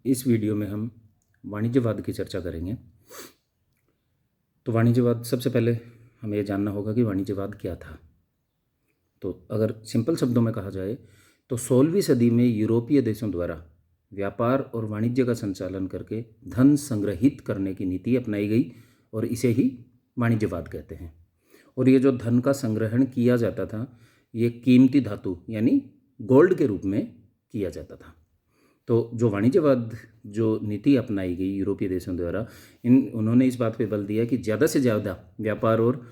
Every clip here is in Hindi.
इस वीडियो में हम वाणिज्यवाद की चर्चा करेंगे। तो वाणिज्यवाद, सबसे पहले हमें ये जानना होगा कि वाणिज्यवाद क्या था। तो अगर सिंपल शब्दों में कहा जाए तो 16वीं सदी में यूरोपीय देशों द्वारा व्यापार और वाणिज्य का संचालन करके धन संग्रहित करने की नीति अपनाई गई और इसे ही वाणिज्यवाद कहते हैं। और ये जो धन का संग्रहण किया जाता था, ये कीमती धातु यानी गोल्ड के रूप में किया जाता था। तो जो वाणिज्यवाद जो नीति अपनाई गई यूरोपीय देशों द्वारा, उन्होंने इस बात पे बल दिया कि ज़्यादा से ज़्यादा व्यापार और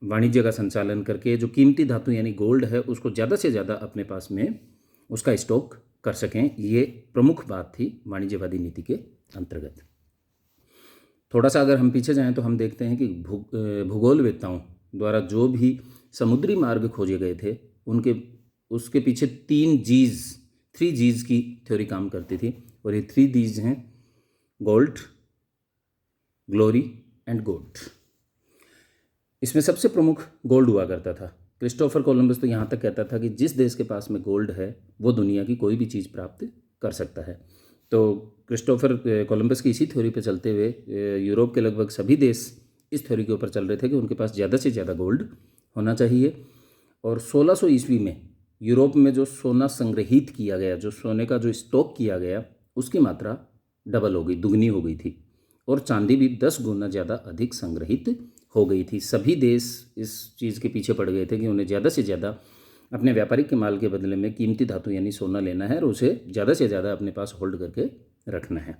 वाणिज्य का संचालन करके जो कीमती धातु यानी गोल्ड है उसको ज़्यादा से ज़्यादा अपने पास में उसका स्टॉक कर सकें। ये प्रमुख बात थी वाणिज्यवादी नीति के अंतर्गत। थोड़ा सा अगर हम पीछे जाएं तो हम देखते हैं कि भूगोलवेत्ताओं द्वारा जो भी समुद्री मार्ग खोजे गए थे उसके पीछे थ्री जीज की थ्योरी काम करती थी। और ये 3 Gs हैं: गोल्ड, ग्लोरी एंड गोल्ड। इसमें सबसे प्रमुख गोल्ड हुआ करता था। क्रिस्टोफर कोलंबस तो यहाँ तक कहता था कि जिस देश के पास में गोल्ड है वो दुनिया की कोई भी चीज़ प्राप्त कर सकता है। तो क्रिस्टोफर कोलंबस की इसी थ्योरी पे चलते हुए यूरोप के लगभग सभी देश इस थ्योरी के ऊपर चल रहे थे कि उनके पास ज़्यादा से ज़्यादा गोल्ड होना चाहिए। और 1600 ईस्वी में यूरोप में जो सोना संग्रहित किया गया, जो सोने का जो स्टॉक किया गया, उसकी मात्रा डबल हो गई, दुगनी हो गई थी। और चांदी भी 10 गुना ज़्यादा अधिक संग्रहित हो गई थी। सभी देश इस चीज़ के पीछे पड़ गए थे कि उन्हें ज़्यादा से ज़्यादा अपने व्यापारिक के माल के बदले में कीमती धातु यानी सोना लेना है और उसे ज़्यादा से ज़्यादा अपने पास होल्ड करके रखना है।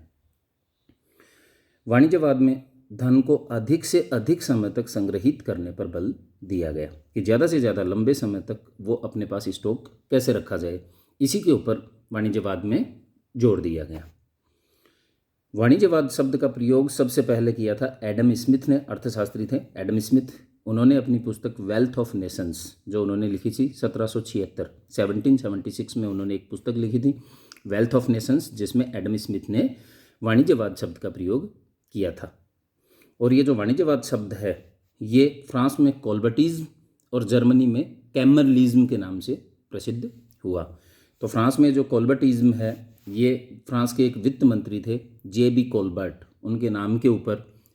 वाणिज्यवाद में धन को अधिक से अधिक समय तक संग्रहित करने पर बल दिया गया कि ज़्यादा से ज़्यादा लंबे समय तक वो अपने पास स्टॉक कैसे रखा जाए। इसी के ऊपर वाणिज्यवाद में जोर दिया गया। वाणिज्यवाद शब्द का प्रयोग सबसे पहले किया था एडम स्मिथ ने, अर्थशास्त्री थे एडम स्मिथ। उन्होंने अपनी पुस्तक वेल्थ ऑफ नेशंस जो उन्होंने लिखी थी 1776 में उन्होंने एक पुस्तक लिखी थी वेल्थ ऑफ नेशंस, जिसमें एडम स्मिथ ने वाणिज्यवाद शब्द का प्रयोग किया था। और ये जो वाणिज्यवाद शब्द है ये फ्रांस में कोल्बर्टिज्म और जर्मनी में कैमरलिज्म के नाम से प्रसिद्ध हुआ। तो फ्रांस में जो कोल्बर्टिज्म है ये फ्रांस के एक वित्त मंत्री थे JB कोल्बर्ट, उनके नाम के ऊपर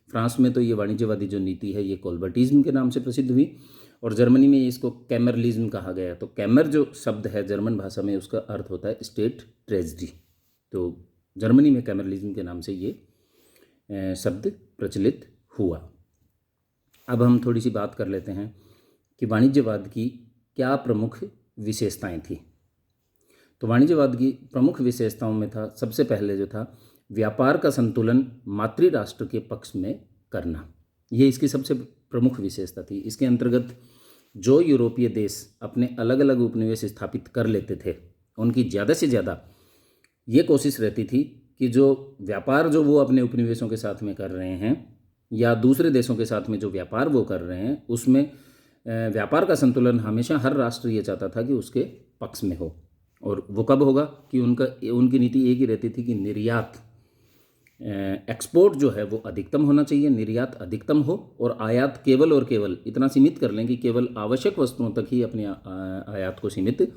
फ्रांस में तो ये वाणिज्यवादी जो नीति है ये कोल्बर्टिज्म के नाम से प्रसिद्ध हुई। और जर्मनी में इसको कैमरलिज्म कहा गया। तो कैमर जो शब्द है जर्मन भाषा में उसका अर्थ होता है स्टेट ट्रेजरी। तो जर्मनी में कैमरलिज्म के नाम से ये शब्द प्रचलित हुआ। अब हम थोड़ी सी बात कर लेते हैं कि वाणिज्यवाद की क्या प्रमुख विशेषताएं थी। तो वाणिज्यवाद की प्रमुख विशेषताओं में था, सबसे पहले जो था, व्यापार का संतुलन मातृ राष्ट्र के पक्ष में करना। ये इसकी सबसे प्रमुख विशेषता थी। इसके अंतर्गत जो यूरोपीय देश अपने अलग अलग उपनिवेश स्थापित कर लेते थे उनकी ज़्यादा से ज़्यादा ये कोशिश रहती थी कि जो व्यापार जो वो अपने उपनिवेशों के साथ में कर रहे हैं या दूसरे देशों के साथ में जो व्यापार वो कर रहे हैं उसमें व्यापार का संतुलन हमेशा हर राष्ट्र ये चाहता था कि उसके पक्ष में हो। और वो कब होगा कि उनकी नीति एक ही रहती थी कि निर्यात, एक्सपोर्ट जो है वो अधिकतम होना चाहिए, निर्यात अधिकतम हो, और आयात केवल और केवल इतना सीमित कर लें कि केवल आवश्यक वस्तुओं तक ही अपने आयात को सीमित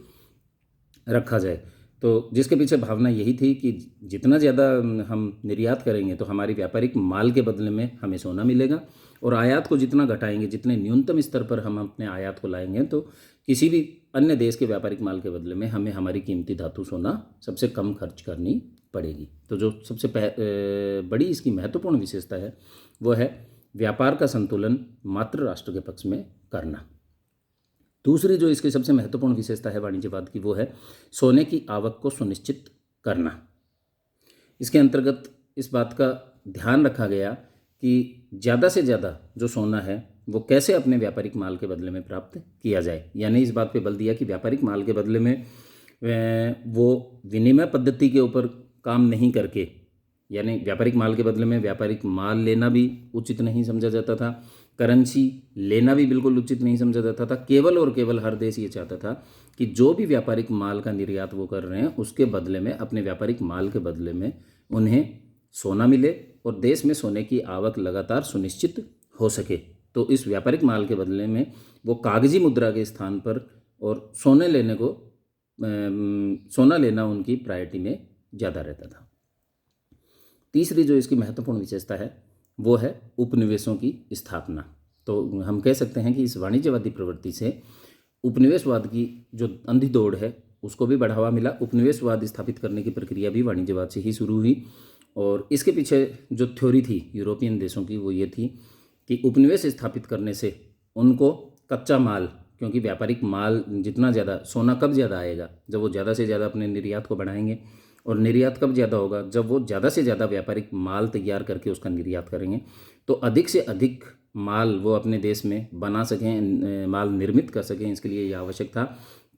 रखा जाए। तो जिसके पीछे भावना यही थी कि जितना ज़्यादा हम निर्यात करेंगे तो हमारी व्यापारिक माल के बदले में हमें सोना मिलेगा, और आयात को जितना घटाएंगे, जितने न्यूनतम स्तर पर हम अपने आयात को लाएंगे, तो किसी भी अन्य देश के व्यापारिक माल के बदले में हमें हमारी कीमती धातु सोना सबसे कम खर्च करनी पड़ेगी। तो जो सबसे बड़ी इसकी महत्वपूर्ण विशेषता है वो है व्यापार का संतुलन मातृ राष्ट्र के पक्ष में करना। दूसरी जो इसकी सबसे महत्वपूर्ण विशेषता है वाणिज्यवाद की वो है सोने की आवक को सुनिश्चित करना। इसके अंतर्गत इस बात का ध्यान रखा गया कि ज़्यादा से ज़्यादा जो सोना है वो कैसे अपने व्यापारिक माल के बदले में प्राप्त किया जाए। यानी इस बात पे बल दिया कि व्यापारिक माल के बदले में वो विनिमय पद्धति के ऊपर काम नहीं करके, यानी व्यापारिक माल के बदले में व्यापारिक माल लेना भी उचित नहीं समझा जाता था, करेंसी लेना भी बिल्कुल उचित नहीं समझा जाता था। केवल और केवल हर देश ये चाहता था कि जो भी व्यापारिक माल का निर्यात वो कर रहे हैं उसके बदले में, अपने व्यापारिक माल के बदले में उन्हें सोना मिले और देश में सोने की आवक लगातार सुनिश्चित हो सके। तो इस व्यापारिक माल के बदले में वो कागजी मुद्रा के स्थान पर और सोना लेना उनकी प्रायोरिटी में ज़्यादा रहता था। तीसरी जो इसकी महत्वपूर्ण विशेषता है वो है उपनिवेशों की स्थापना। तो हम कह सकते हैं कि इस वाणिज्यवादी प्रवृत्ति से उपनिवेशवाद की जो अंधी दौड़ है उसको भी बढ़ावा मिला। उपनिवेशवाद स्थापित करने की प्रक्रिया भी वाणिज्यवाद से ही शुरू हुई और इसके पीछे जो थ्योरी थी यूरोपियन देशों की वो ये थी कि उपनिवेश स्थापित करने से उनको कच्चा माल, क्योंकि व्यापारिक माल जितना ज़्यादा, सोना कब ज़्यादा आएगा जब वो ज़्यादा से ज़्यादा अपने निर्यात को बढ़ाएंगे, और निर्यात कब ज़्यादा होगा जब वो ज़्यादा से ज़्यादा व्यापारिक माल तैयार करके उसका निर्यात करेंगे। तो अधिक से अधिक माल वो अपने देश में बना सकें, माल निर्मित कर सकें, इसके लिए यह आवश्यक था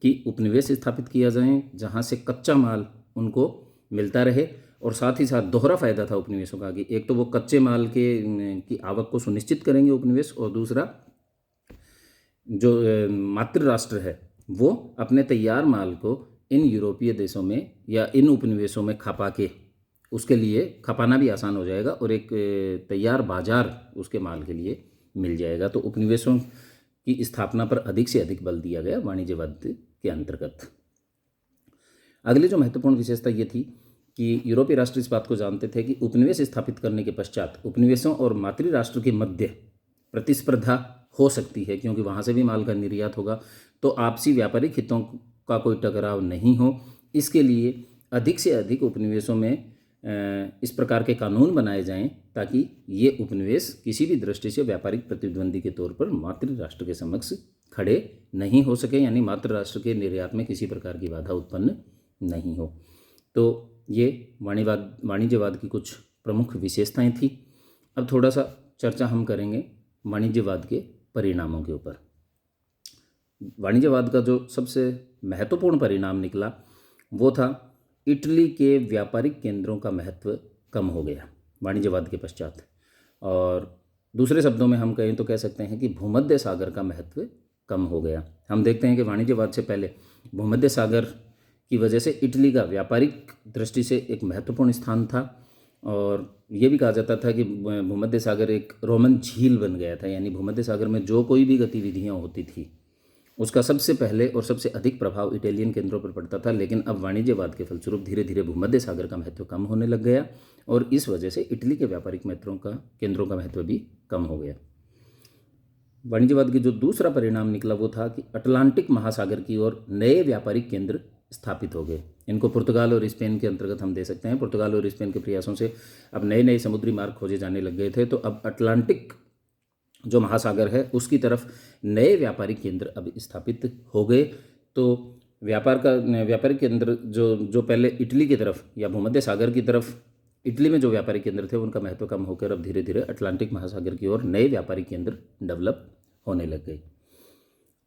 कि उपनिवेश स्थापित किया जाए जहाँ से कच्चा माल उनको मिलता रहे। और साथ ही साथ दोहरा फायदा था उपनिवेशों का कि एक तो वो कच्चे माल की आवक को सुनिश्चित करेंगे उपनिवेश, और दूसरा जो मातृ राष्ट्र है वो अपने तैयार माल को इन यूरोपीय देशों में या इन उपनिवेशों में खपा के, उसके लिए खपाना भी आसान हो जाएगा और एक तैयार बाजार उसके माल के लिए मिल जाएगा। तो उपनिवेशों की स्थापना पर अधिक से अधिक बल दिया गया वाणिज्यवाद के अंतर्गत। अगली जो महत्वपूर्ण विशेषता ये थी कि यूरोपीय राष्ट्र इस बात को जानते थे कि उपनिवेश स्थापित करने के पश्चात उपनिवेशों और मातृ राष्ट्र के मध्य प्रतिस्पर्धा हो सकती है, क्योंकि वहाँ से भी माल का निर्यात होगा, तो आपसी व्यापारिक हितों का कोई टकराव नहीं हो। इसके लिए अधिक से अधिक उपनिवेशों में इस प्रकार के कानून बनाए जाएं ताकि ये उपनिवेश किसी भी दृष्टि से व्यापारिक प्रतिद्वंदी के तौर पर मातृ राष्ट्र के समक्ष खड़े नहीं हो सके, यानी मातृ राष्ट्र के निर्यात में किसी प्रकार की बाधा उत्पन्न नहीं हो। तो ये वाणिज्यवाद की कुछ प्रमुख विशेषताएं थी। अब थोड़ा सा चर्चा हम करेंगे वाणिज्यवाद के परिणामों के ऊपर। वाणिज्यवाद का जो सबसे महत्वपूर्ण परिणाम निकला वो था इटली के व्यापारिक केंद्रों का महत्व कम हो गया वाणिज्यवाद के पश्चात, और दूसरे शब्दों में हम कहें तो कह सकते हैं कि भूमध्य सागर का महत्व कम हो गया। हम देखते हैं कि वाणिज्यवाद से पहले भूमध्य सागर की वजह से इटली का व्यापारिक दृष्टि से एक महत्वपूर्ण स्थान था, और ये भी कहा जाता था कि भूमध्य सागर एक रोमन झील बन गया था, यानी भूमध्य सागर में जो कोई भी गतिविधियाँ होती थी उसका सबसे पहले और सबसे अधिक प्रभाव इटालियन केंद्रों पर पड़ता था। लेकिन अब वाणिज्यवाद के फलस्वरूप धीरे धीरे भूमध्य सागर का महत्व कम होने लग गया और इस वजह से इटली के व्यापारिक केंद्रों का महत्व भी कम हो गया। वाणिज्यवाद की जो दूसरा परिणाम निकला वो था कि अटलांटिक महासागर की ओर नए व्यापारिक केंद्र स्थापित हो गए। इनको पुर्तगाल और स्पेन के अंतर्गत हम दे सकते हैं। पुर्तगाल और स्पेन के प्रयासों से अब नए नए समुद्री मार्ग खोजे जाने लग गए थे, तो अब अटलांटिक जो महासागर है उसकी तरफ नए व्यापारिक केंद्र अब स्थापित हो गए। तो व्यापारिक केंद्र जो पहले इटली की तरफ या भूमध्य सागर की तरफ इटली में जो व्यापारिक केंद्र थे उनका महत्व कम होकर अब धीरे धीरे अटलांटिक महासागर की ओर नए व्यापारिक केंद्र डेवलप होने लग गए।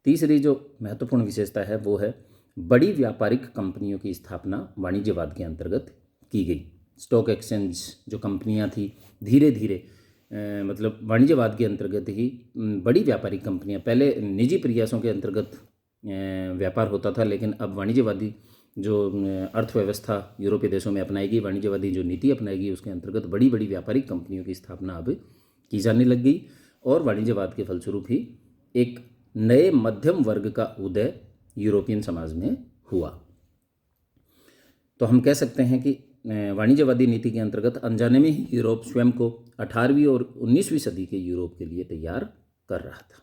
तीसरी जो महत्वपूर्ण विशेषता है वो है बड़ी व्यापारिक कंपनियों की स्थापना वाणिज्यवाद के अंतर्गत की गई। स्टॉक एक्सचेंज जो कंपनियां थी धीरे धीरे मतलब वाणिज्यवाद के अंतर्गत ही बड़ी व्यापारिक कंपनियां, पहले निजी प्रयासों के अंतर्गत व्यापार होता था, लेकिन अब वाणिज्यवादी जो अर्थव्यवस्था यूरोपीय देशों में अपनाएगी, वाणिज्यवादी जो नीति अपनाएगी उसके अंतर्गत बड़ी बड़ी व्यापारिक कंपनियों की स्थापना अब की जाने लग गई और वाणिज्यवाद के फलस्वरूप ही एक नए मध्यम वर्ग का उदय यूरोपियन समाज में हुआ। तो हम कह सकते हैं कि वाणिज्यवादी नीति के अंतर्गत अनजाने में ही यूरोप स्वयं को 18वीं और 19वीं सदी के यूरोप के लिए तैयार कर रहा था।